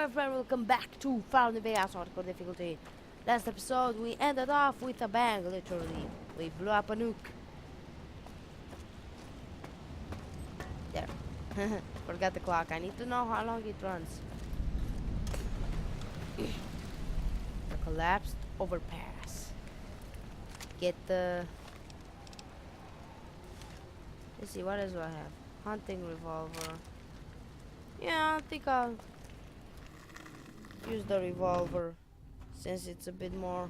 my friend, welcome back to Found the Vegas hardcore difficulty. Last episode we ended off with a bang, literally. We blew up a nuke. There. Forgot the clock. I need to know how long it runs. The collapsed overpass. Get the... Let's see, what else do I have? Hunting revolver. Yeah, I think I'll use the revolver since it's a bit more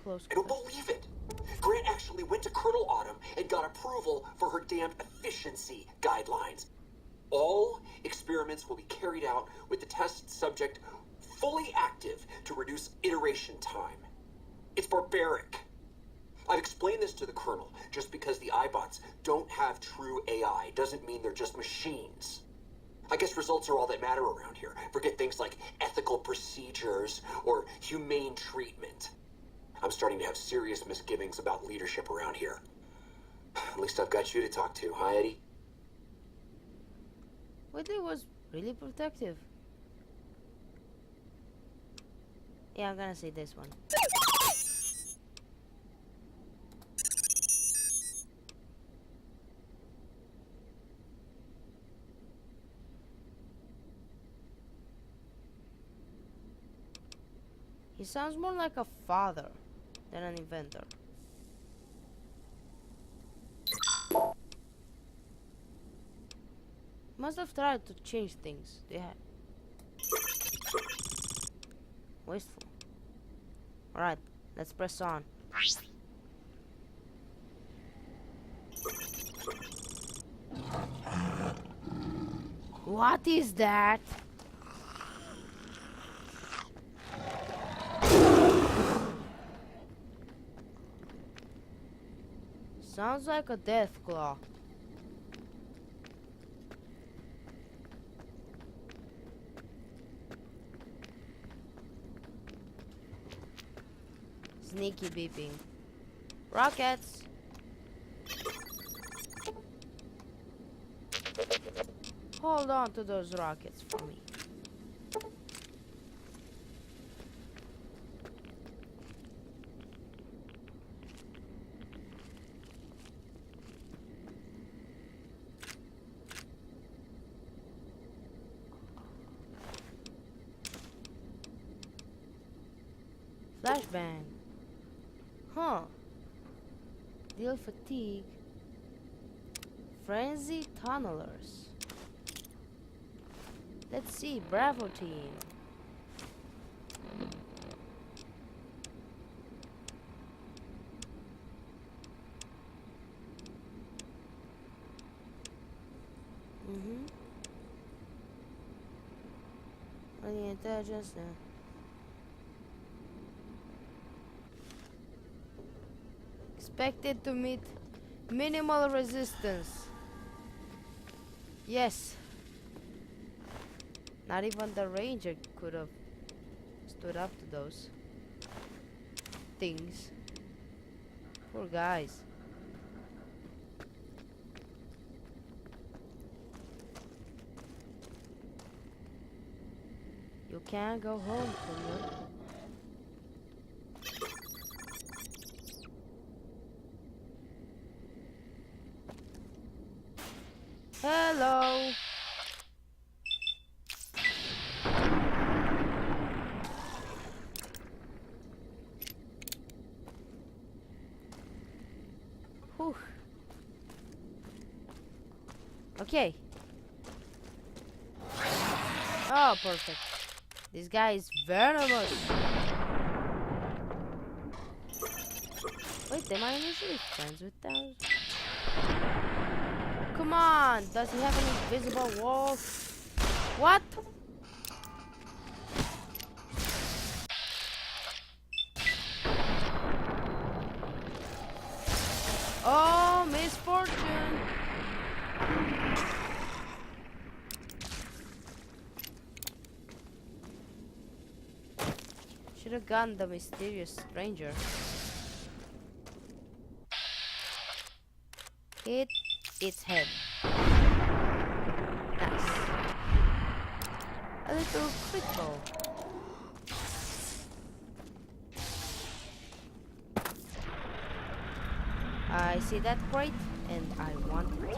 close. I don't believe it. Grant actually went to Colonel Autumn and got approval for her damned efficiency guidelines. All experiments will be carried out with the test subject fully active to reduce iteration time. It's barbaric. I've explained this to the Colonel. Just because the iBots don't have true AI doesn't mean they're just machines. I guess results are all that matter around here. Forget things like ethical procedures or humane treatment. I'm starting to have serious misgivings about leadership around here. At least I've got you to talk to, huh, Eddie? Whitley was really protective. Yeah, I'm gonna say this one. He sounds more like a father than an inventor. Must have tried to change things. Wasteful. Alright, let's press on. What is that? Sounds like a death claw. Sneaky beeping. Rockets! Hold on to those rockets for me. Flashbang. Huh. Deal fatigue. Frenzy tunnelers. Let's see. Bravo team. Any intelligence now? Expected to meet minimal resistance. Yes. Not even the ranger could have stood up to those things. Poor guys. You can't go home, Kunio. Hello. Whew. Okay. Oh, perfect. This guy is venomous. Wait, am I initially friends with those? Come on, does he have an invisible wall? What? Oh, misfortune. Should have gotten the mysterious stranger. Hit its head. Nice. A super critical. I see that crate and I want it.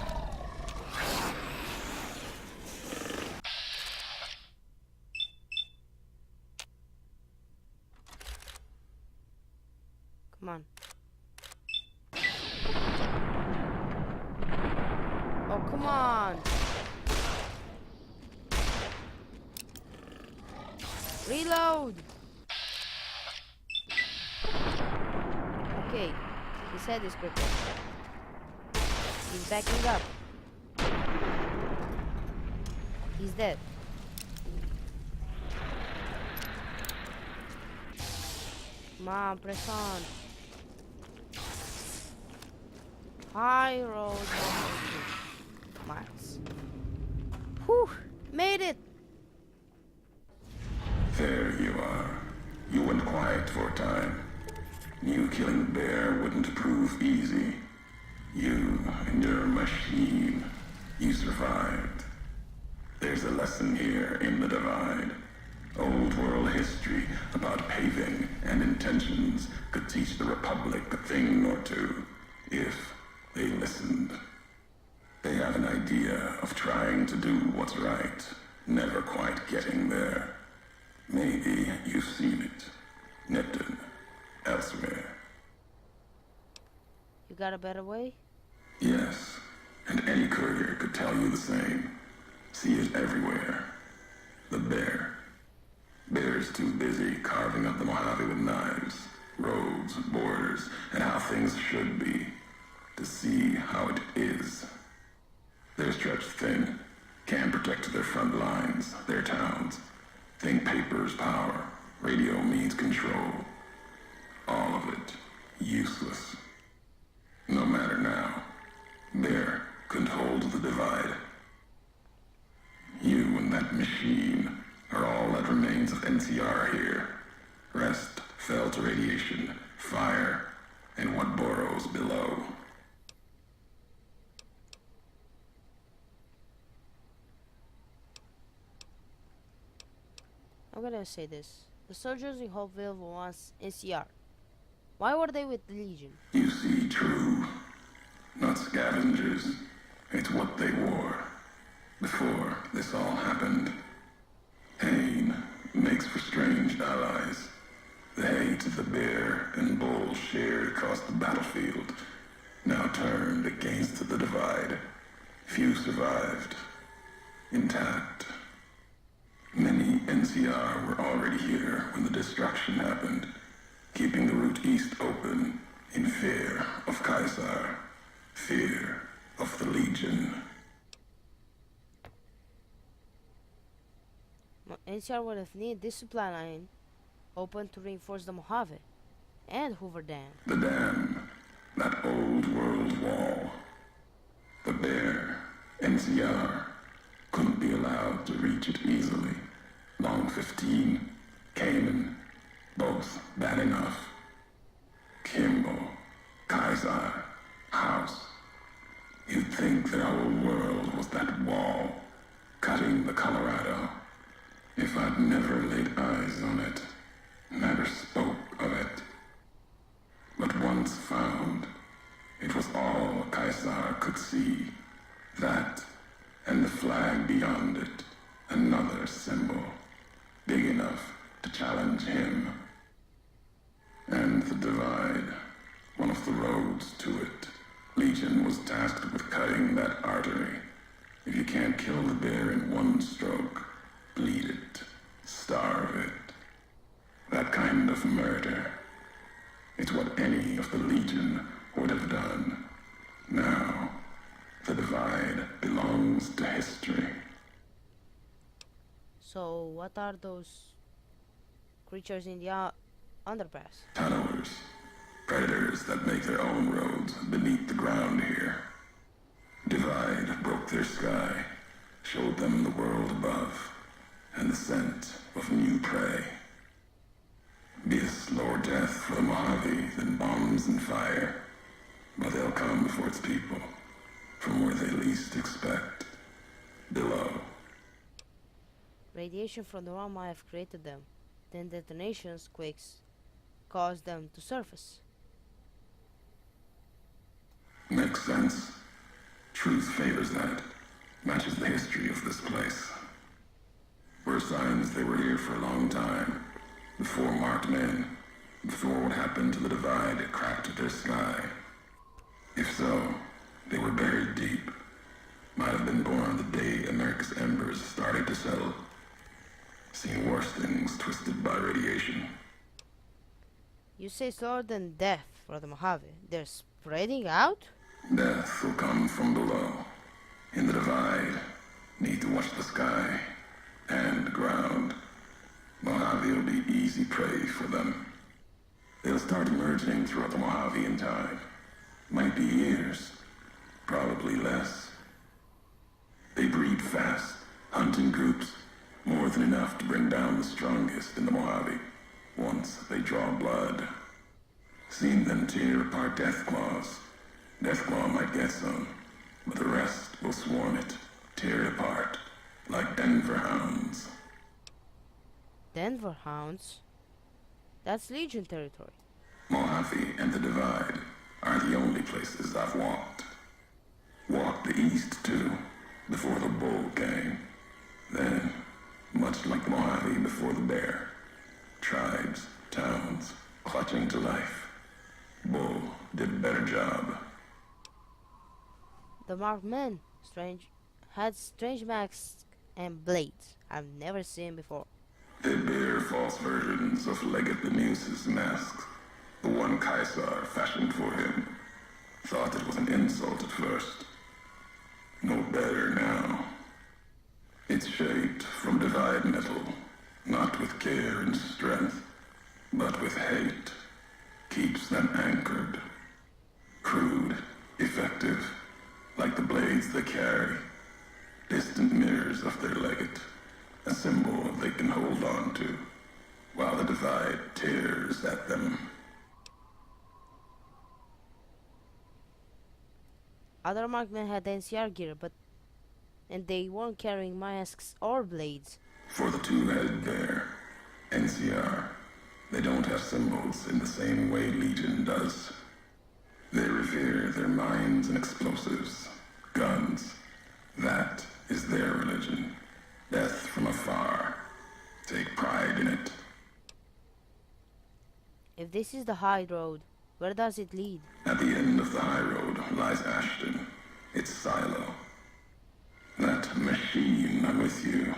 Come on. Oh, come on. Reload. Okay. His head is crippled. He's backing up. He's dead. Come on, press on. High road 1.2 miles. Whew, made it. There you are. You went quiet for a time. Knew killing the bear wouldn't prove easy. You and your machine. You survived. There's a lesson here in the Divide. Old world history about paving and intentions could teach the Republic a thing or two, if they listened. They have an idea of trying to do what's right, never quite getting there. Maybe you've seen it. Neptune. Elsewhere. You got a better way? Yes, and any courier could tell you the same. See it everywhere. The bear. Bear's too busy carving up the Mojave with knives, roads, borders, and how things should be, to see how it is. They're stretched thin, can't protect their front lines, their towns. Think paper's power, radio means control. All of it useless. No matter now, Bear couldn't hold the Divide. You and that machine are all that remains of NCR here. Rest fell to radiation, fire, and what burrows below. I'm gonna say this. The soldiers in Hopeville were once NCR. Why were they with the Legion? You see, true. Not scavengers. It's what they wore. Before this all happened. Pain makes for strange allies. The hate the bear and bull shared across the battlefield now turned against the Divide. Few survived. Intact. Many NCR were already here when the destruction happened, keeping the route east open in fear of Caesar, fear of the Legion. NCR would have needed this supply line open to reinforce the Mojave and Hoover Dam. The dam, that old world wall. The bear, NCR, couldn't be allowed to reach it easily. Long 15, Cayman, both bad enough. Kimball, Kaiser, House. You'd think their whole world was that wall, cutting the Colorado. If I'd never laid eyes on it, never spoke of it. But once found, it was all Kaiser could see. That, and the flag beyond it, another symbol, big enough to challenge him. And the Divide, one of the roads to it. Legion was tasked with cutting that artery. If you can't kill the bear in one stroke, bleed it, starve it. That kind of murder. It's what any of the Legion would have done. Now, the Divide belongs to history. So, what are those creatures in the underpass? Tunnelers. Predators that make their own roads beneath the ground here. Divide broke their sky, showed them the world above, and the scent of new prey. Be a slower death for the Mojave than bombs and fire, but they'll come for its people, from where they least expect, below. Radiation from the realm might have created them. Then detonations, quakes, caused them to surface. Makes sense. Truth favors that. Matches the history of this place. Were signs they were here for a long time. Before marked men. Before what happened to the divide cracked their sky. If so, they were buried deep. Might have been born the day America's embers started to settle. Seen worse things twisted by radiation. You say slower than death for the Mojave. They're spreading out? Death will come from below. In the divide, need to watch the sky and the ground. Mojave will be easy prey for them. They'll start emerging throughout the Mojave in time. Might be years, probably less. They breed fast, hunt in groups, more than enough to bring down the strongest in the Mojave, once they draw blood. Seen them tear apart Deathclaws. Deathclaw might get some, but the rest will swarm it, tear it apart, like Denver hounds. Denver hounds? That's Legion territory. Mojave and the Divide are the only places I've walked. Walked the east, too, before the bull came. Then, much like the Mojave before the bear, tribes, towns, clutching to life. Bull did a better job. The marked men had strange masks and blades I've never seen before. They bear false versions of Legate the Muse's masks. The one Caesar fashioned for him. Thought it was an insult at first. No better now. It's shaped from divide metal, not with care and strength, but with hate. Keeps them anchored. Crude, effective, like the blades they carry. Distant mirrors of their legate, a symbol they can hold on to, while the divide tears at them. Other marked men had NCR gear, and they weren't carrying masks or blades. For the two-headed bear, NCR, they don't have symbols in the same way Legion does. They revere their mines and explosives, guns. That is their religion. Death from afar. Take pride in it. If this is the high road, where does it lead? At the end of the high road lies Ashton, its silo. That machine with you,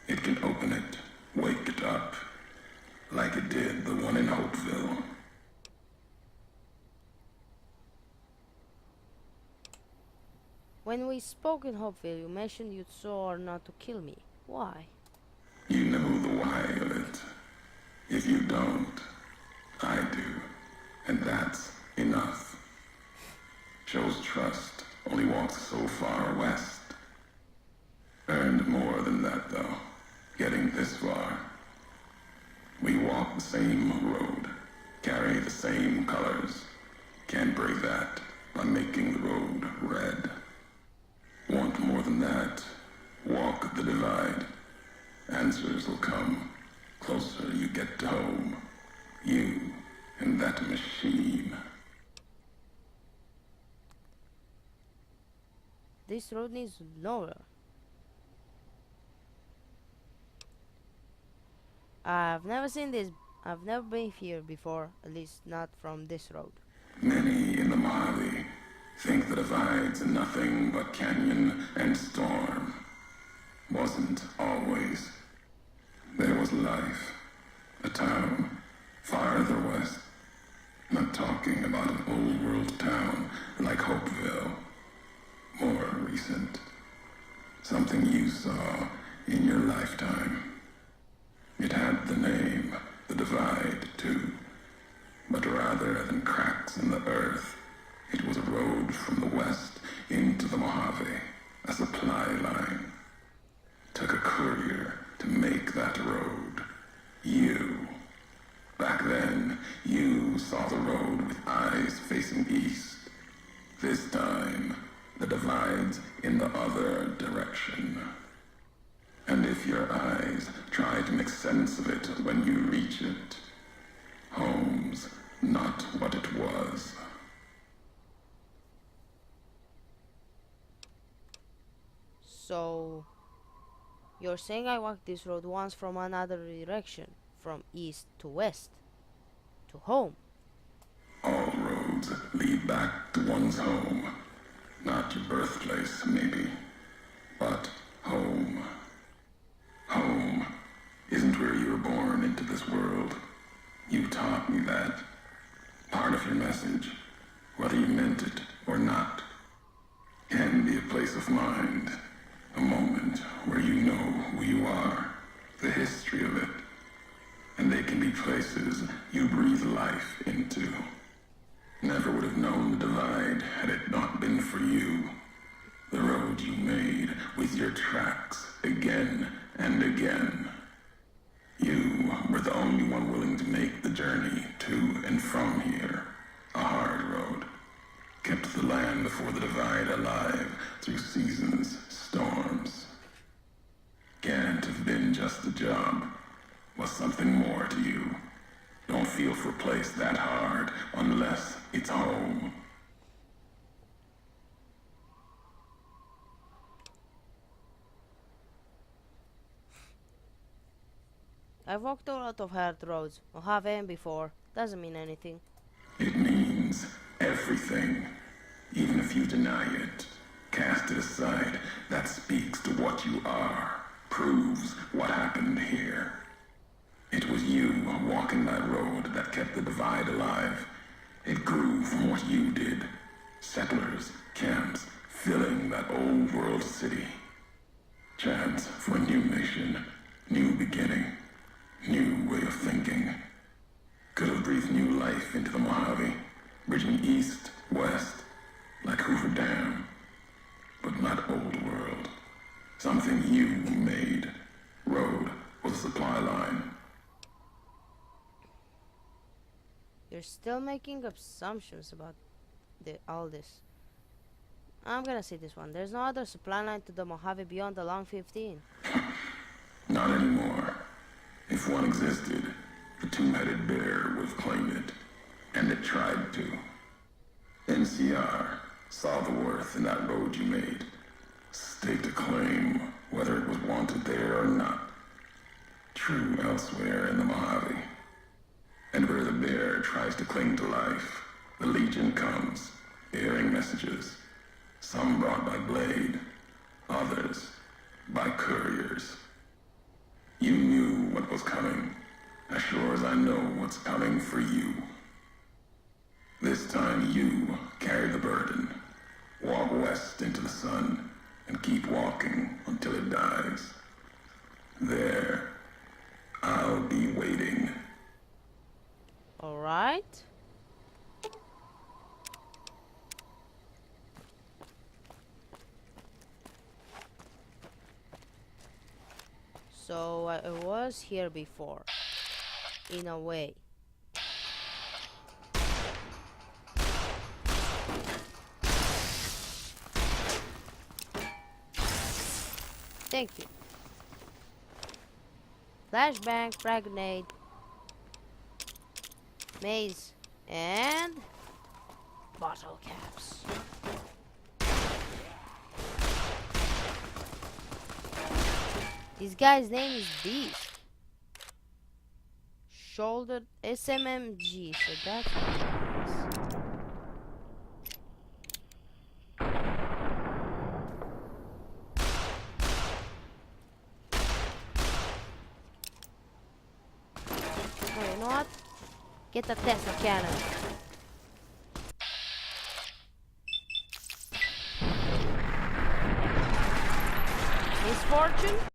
it can open it, wake it up, like it did the one in Hopeville. When we spoke in Hopeville, you mentioned you swore not to kill me. Why? You know the why of it. If you don't, I do. And that's enough. Shows trust, only walks so far west. Earned more than that, though, getting this far. We walk the same road, carry the same colors. Can't break that by making the road red. Want more than that? Walk the divide. Answers will come. Closer you get to home. You and that machine. This road needs nowhere. I've never seen this. I've never been here before, at least not from this road. Many in the Mojave think the divide's nothing but canyon and storm. Wasn't always. There was life. A town farther west. Not talking about an old world town like Hopeville. More recent. Something you saw in your lifetime. It had the name, the divide, too. But rather than cracks in the earth, it was a road from the west into the Mojave, a supply line. Took a courier to make that road. You. Back then, you saw the road with eyes facing east. This time, the divide's in the other direction. And if your eyes sense of it when you reach it. Home's not what it was. So, you're saying I walked this road once from another direction, from east to west, to home. All roads lead back to one's home. Not your birthplace, maybe, but home. Home isn't where you were born into this world. You taught me that. Part of your message, whether you meant it or not, can be a place of mind. A moment where you know who you are, the history of it. And they can be places you breathe life into. Never would have known the divide had it not been for you. The road you made with your tracks again and again. You were the only one willing to make the journey to and from here. A hard road. Kept the land before the divide alive through seasons, storms. Can't have been just a job. Was something more to you. Don't feel for a place that hard unless it's home. I've walked a lot of hard roads, or have been before. Doesn't mean anything. It means everything. Even if you deny it, cast it aside, that speaks to what you are. Proves what happened here. It was you walking that road that kept the divide alive. It grew from what you did. Settlers, camps, filling that old world city. Chance for a new nation, new beginning, new way of thinking. Could have breathed new life into the Mojave, bridging east, west, like Hoover Dam. But not old world. Something you made. Road was a supply line. You're still making assumptions about all this. I'm gonna say this one. There's no other supply line to the Mojave beyond the Long 15. Not anymore. If one existed, the two-headed bear would have claimed it. And it tried to. NCR saw the worth in that road you made. Staked a claim, whether it was wanted there or not. True elsewhere in the Mojave. And where the bear tries to cling to life, the Legion comes, bearing messages. Some brought by blade, others by couriers. You knew what was coming, as sure as I know what's coming for you. This time you carry the burden. Walk west into the sun, and keep walking until it dies. There, I'll be waiting. Alright. So I was here before, in a way. Thank you. Flashbang, frag grenade, maze, and bottle caps. This guy's name is Beast. Shouldered SMMG, so that's what it is. Oh, you know what? Get the Tesla cannon. Misfortune?